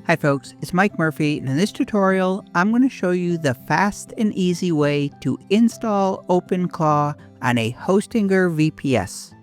Hi folks, it's Mike Murphy, and in this tutorial, I'm going to show you the fast and easy way to install OpenClaw on a Hostinger VPS.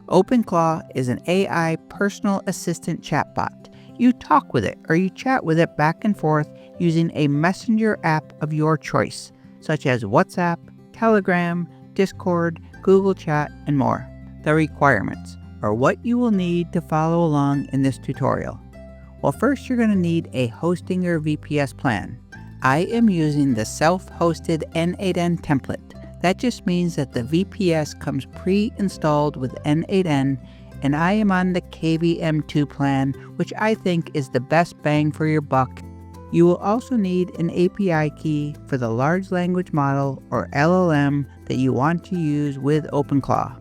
OpenClaw is an AI personal assistant chatbot. You talk with it or you chat with it back and forth using a messenger app of your choice, such as WhatsApp, Telegram, Discord, Google Chat, and more. The requirements are what you will need to follow along in this tutorial. Well, first you're going to need a Hostinger VPS plan. I am using the self-hosted N8N template. That just means that the VPS comes pre-installed with N8N, and I am on the KVM2 plan, which I think is the best bang for your buck. You will also need an API key for the large language model or LLM that you want to use with OpenClaw.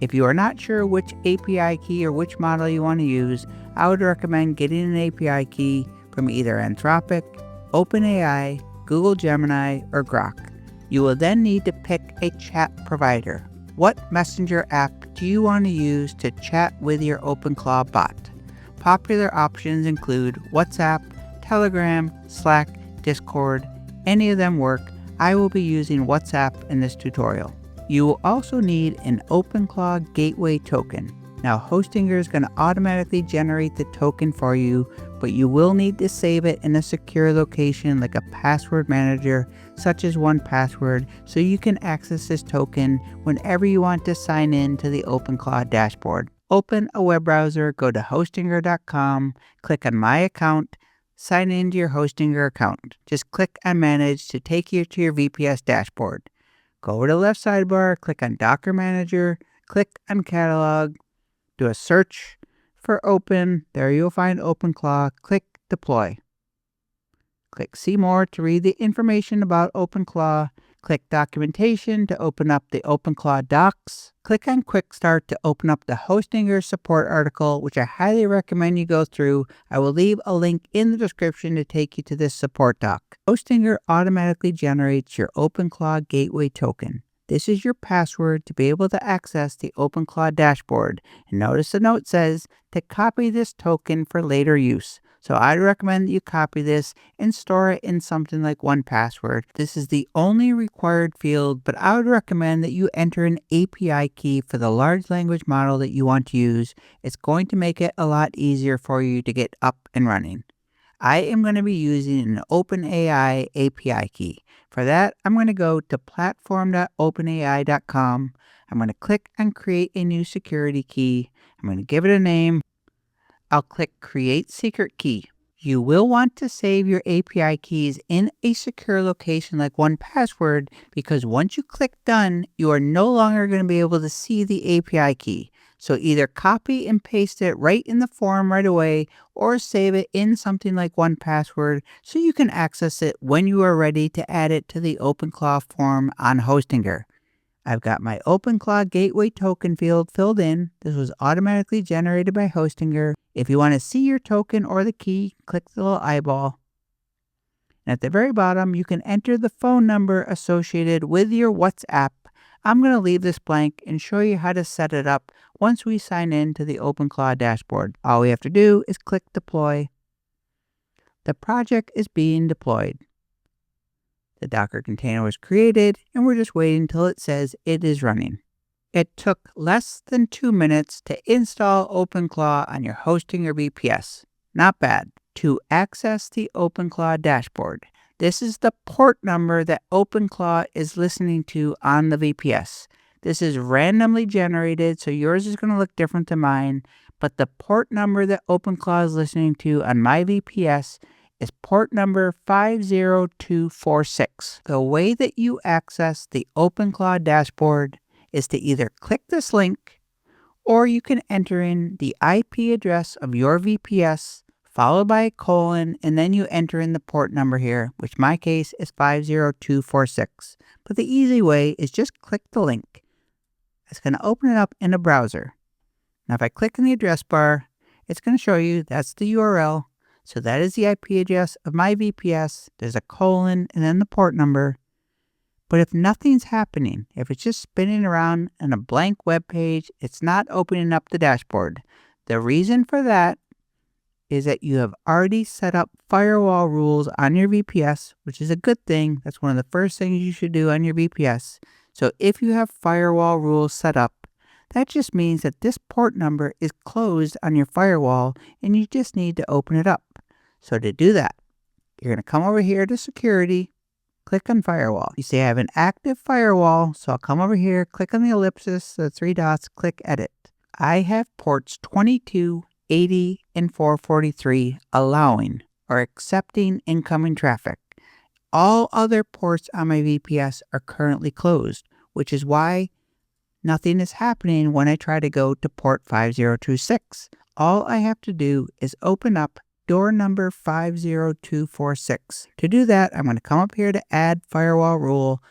If you are not sure which API key or which model you want to use, I would recommend getting an API key from either Anthropic, OpenAI, Google Gemini, or Grok. You will then need to pick a chat provider. What messenger app do you want to use to chat with your OpenClaw bot? Popular options include WhatsApp, Telegram, Slack, Discord. Any of them work. I will be using WhatsApp in this tutorial. You will also need an OpenClaw gateway token. Now, Hostinger is going to automatically generate the token for you, but you will need to save it in a secure location like a password manager, such as 1Password, so you can access this token whenever you want to sign in to the OpenClaw dashboard. Open a web browser, go to hostinger.com, click on My Account, sign into your Hostinger account. Just click on Manage to take you to your VPS dashboard. Go over to the left sidebar, click on Docker Manager, click on Catalog, do a search for Open. There you'll find OpenClaw. Click Deploy. Click See More to read the information about OpenClaw. Click Documentation to open up the OpenClaw docs. Click on Quick Start to open up the Hostinger support article, which I highly recommend you go through. I will leave a link in the description to take you to this support doc. Hostinger automatically generates your OpenClaw gateway token. This is your password to be able to access the OpenClaw dashboard. And notice the note says to copy this token for later use. So I'd recommend that you copy this and store it in something like 1Password. This is the only required field, but I would recommend that you enter an API key for the large language model that you want to use. It's going to make it a lot easier for you to get up and running. I am going to be using an OpenAI API key. For that, I'm going to go to platform.openai.com. I'm going to click on Create a New Security Key. I'm going to give it a name. I'll click Create Secret Key. You will want to save your API keys in a secure location like 1Password, because once you click Done, you are no longer going to be able to see the API key. So either copy and paste it right in the form right away, or save it in something like 1Password so you can access it when you are ready to add it to the OpenClaw form on Hostinger. I've got my OpenClaw gateway token field filled in. This was automatically generated by Hostinger. If you want to see your token or the key, click the little eyeball. And at the very bottom, you can enter the phone number associated with your WhatsApp. I'm going to leave this blank and show you how to set it up once we sign in to the OpenClaw dashboard. All we have to do is click Deploy. The project is being deployed. The Docker container was created, and we're just waiting until it says it is running. It took less than 2 minutes to install OpenClaw on your Hostinger VPS. Not bad. To access the OpenClaw dashboard, this is the port number that OpenClaw is listening to on the VPS. This is randomly generated, so yours is going to look different than mine, but the port number that OpenClaw is listening to on my VPS is port number 50246. The way that you access the OpenClaw dashboard is to either click this link, or you can enter in the IP address of your VPS, followed by a colon, and then you enter in the port number here, which in my case is 50246. But the easy way is just click the link. It's going to open it up in a browser. Now if I click in the address bar, it's going to show you that's the URL. So that is the IP address of my VPS. There's a colon and then the port number. But if nothing's happening, if it's just spinning around on a blank web page, it's not opening up the dashboard. The reason for that is that you have already set up firewall rules on your VPS, which is a good thing. That's one of the first things you should do on your VPS. So if you have firewall rules set up, that just means that this port number is closed on your firewall and you just need to open it up. So to do that, you're going to come over here to security, click on firewall. You see I have an active firewall, so I'll come over here, click on the ellipsis, the three dots, click edit. I have ports 22, 80, and 443 allowing or accepting incoming traffic. All other ports on my VPS are currently closed, which is why nothing is happening when I try to go to port 5026. All I have to do is open up door number 50246. To do that, I'm going to come up here to add firewall rule,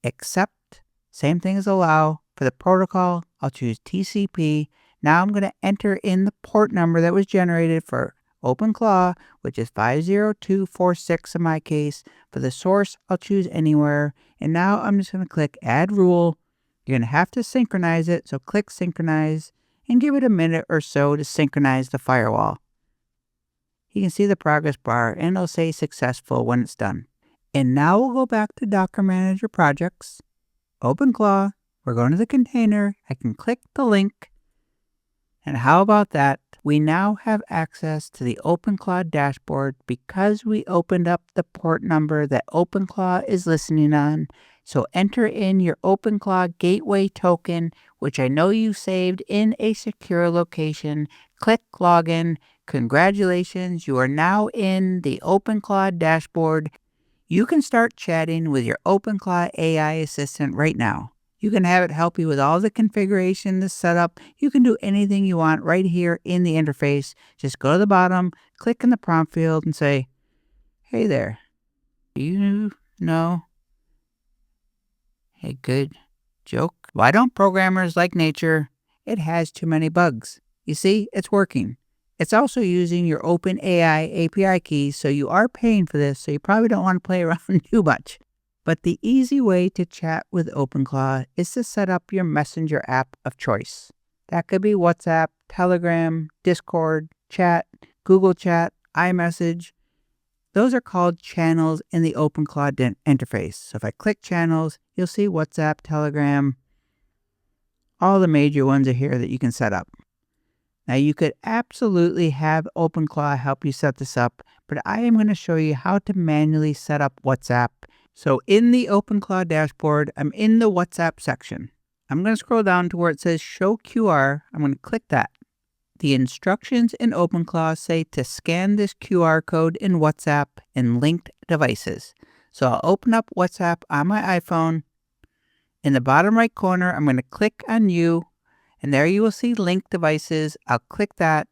accept, same thing as allow. For the protocol, I'll choose TCP. Now I'm going to enter in the port number that was generated for OpenClaw, which is 50246 in my case. For the source, I'll choose anywhere. And now I'm just going to click add rule. You're going to have to synchronize it, so click synchronize and give it a minute or so to synchronize the firewall. You can see the progress bar and it'll say successful when it's done. And now we'll go back to Docker Manager Projects, OpenClaw. We're going to the container. I can click the link. And how about that? We now have access to the OpenClaw dashboard because we opened up the port number that OpenClaw is listening on. So enter in your OpenClaw gateway token, which I know you saved in a secure location. Click login. Congratulations, you are now in the OpenClaw dashboard. You can start chatting with your OpenClaw AI assistant right now. You can have it help you with all the configuration, the setup. You can do anything you want right here in the interface. Just go to the bottom, click in the prompt field and say, hey there, do you know a good joke? Why don't programmers like nature? It has too many bugs. You see, it's working. It's also using your OpenAI API Key, so you are paying for this, so you probably don't want to play around too much. But the easy way to chat with OpenClaw is to set up your messenger app of choice. That could be WhatsApp, Telegram, Discord, Chat, Google Chat, iMessage. Those are called channels in the OpenClaw interface. So if I click channels, you'll see WhatsApp, Telegram. All the major ones are here that you can set up. Now you could absolutely have OpenClaw help you set this up, but I am going to show you how to manually set up WhatsApp. So in the OpenClaw dashboard, I'm in the WhatsApp section. I'm going to scroll down to where it says Show QR. I'm going to click that. The instructions in OpenClaw say to scan this QR code in WhatsApp and linked devices. So I'll open up WhatsApp on my iPhone. In the bottom right corner, I'm going to click on You, and there you will see linked devices. I'll click that.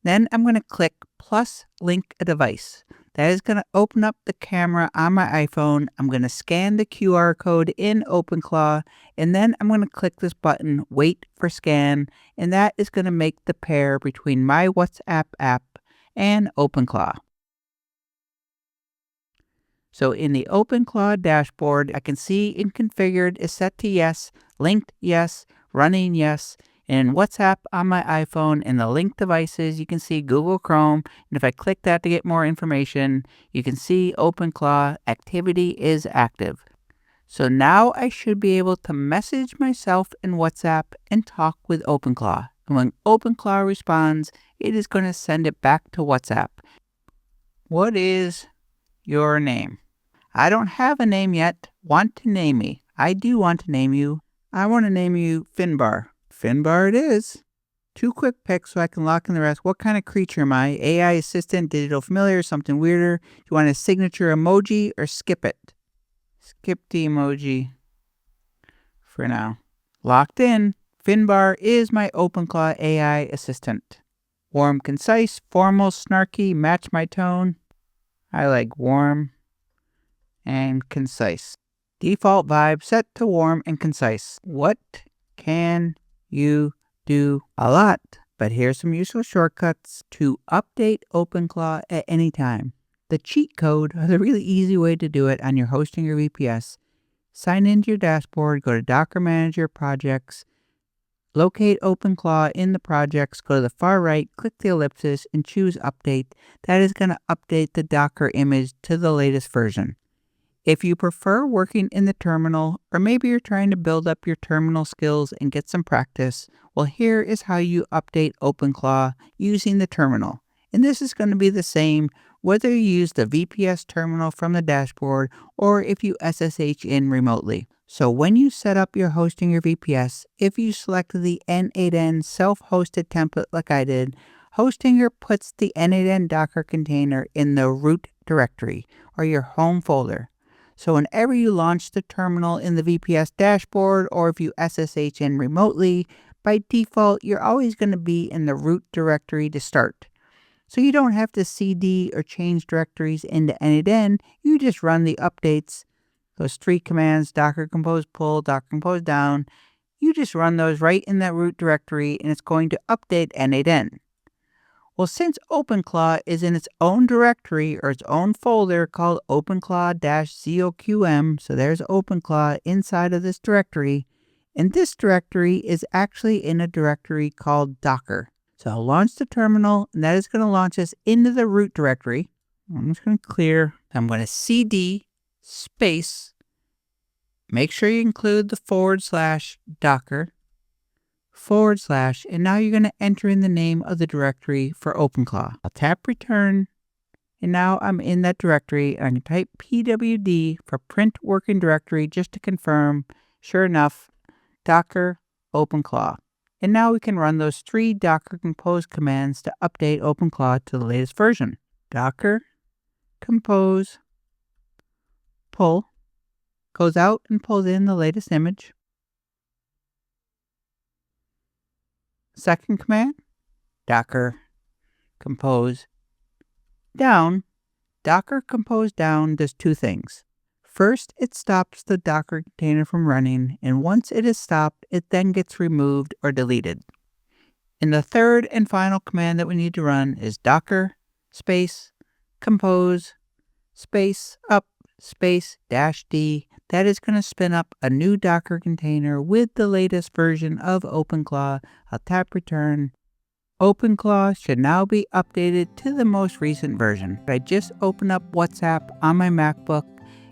Then I'm going to click plus link a device. That is going to open up the camera on my iPhone. I'm going to scan the QR code in OpenClaw, and then I'm going to click this button, wait for scan, and that is going to make the pair between my WhatsApp app and OpenClaw. So in the OpenClaw dashboard, I can see in configured is set to yes, linked yes, running yes. In WhatsApp on my iPhone, in the linked devices, you can see Google Chrome. And if I click that to get more information, you can see OpenClaw activity is active. So now I should be able to message myself in WhatsApp and talk with OpenClaw. And when OpenClaw responds, it is going to send it back to WhatsApp. What is your name? I don't have a name yet. Want to name me? I do want to name you. I want to name you Finbar. Finbar it is. 2 quick picks so I can lock in the rest. What kind of creature am I? AI assistant, digital familiar, something weirder? Do you want a signature emoji or skip it? Skip the emoji for now. Locked in. Finbar is my OpenClaw AI assistant. Warm, concise, formal, snarky, match my tone. I like warm and concise. Default vibe set to warm and concise. What can you do? A lot, but here's some useful shortcuts to update OpenClaw at any time. The cheat code, or the really easy way to do it on your Hostinger VPS, sign into your dashboard, go to Docker Manager Projects, Locate OpenClaw in the projects, go to the far right, click the ellipsis, and choose Update. That is going to update the Docker image to the latest version. If you prefer working in the terminal, or maybe you're trying to build up your terminal skills and get some practice, well, here is how you update OpenClaw using the terminal. And this is going to be the same whether you use the VPS terminal from the dashboard or if you SSH in remotely. So when you set up your Hostinger VPS, if you select the N8N self-hosted template like I did, Hostinger puts the N8N Docker container in the root directory or your home folder. So whenever you launch the terminal in the VPS dashboard or if you SSH in remotely, by default, you're always going to be in the root directory to start. So you don't have to CD or change directories into N8N, you just run the updates. Those 3 commands, docker compose pull, docker compose down, you just run those right in that root directory and it's going to update N8N. Well, since OpenClaw is in its own directory or its own folder called OpenClaw-ZOQM, so there's OpenClaw inside of this directory, and this directory is actually in a directory called Docker. So I'll launch the terminal, and that is going to launch us into the root directory. I'm just going to clear. I'm going to CD space. Make sure you include the /docker / and now you're going to enter in the name of the directory for OpenClaw. I'll tap return, and now I'm in that directory. I'm going to type pwd for print working directory just to confirm. Sure enough, Docker OpenClaw. And now we can run those 3 Docker compose commands to update OpenClaw to the latest version. Docker compose pull goes out and pulls in the latest image. Second command, Docker compose down. Docker compose down does 2 things. First, it stops the Docker container from running, and once it is stopped, it then gets removed or deleted. And the third and final command that we need to run is Docker space compose space up space -d. That is going to spin up a new Docker container with the latest version of OpenClaw. I'll tap return. OpenClaw should now be updated to the most recent version. I just opened up WhatsApp on my MacBook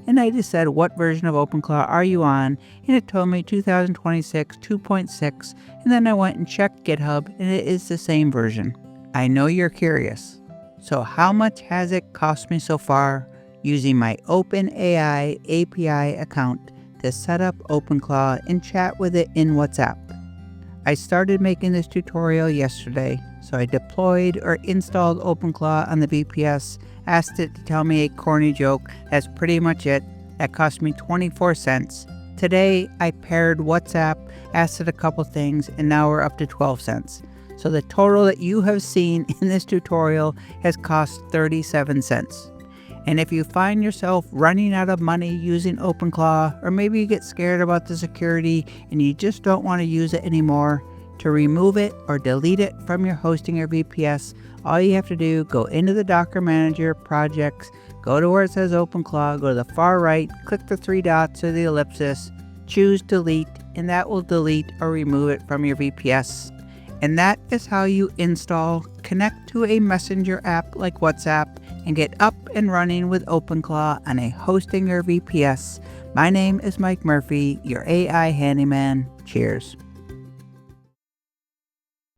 and I just said, what version of OpenClaw are you on? And it told me 2026 2.6, and then I went and checked GitHub and it is the same version. I know you're curious. So how much has it cost me so far using my OpenAI API account to set up OpenClaw and chat with it in WhatsApp? I started making this tutorial yesterday, so I deployed or installed OpenClaw on the VPS, asked it to tell me a corny joke. That's pretty much it. That cost me 24 cents. Today, I paired WhatsApp, asked it a couple things, and now we're up to 12 cents. So the total that you have seen in this tutorial has cost 37 cents. And if you find yourself running out of money using OpenClaw, or maybe you get scared about the security and you just don't want to use it anymore, to remove it or delete it from your Hostinger VPS, all you have to do, go into the Docker Manager, Projects, go to where it says OpenClaw, go to the far right, click the 3 dots or the ellipsis, choose Delete, and that will delete or remove it from your VPS. And that is how you install, connect to a messenger app like WhatsApp, and get up and running with OpenClaw on a Hostinger VPS. My name is Mike Murphy, your AI handyman. Cheers.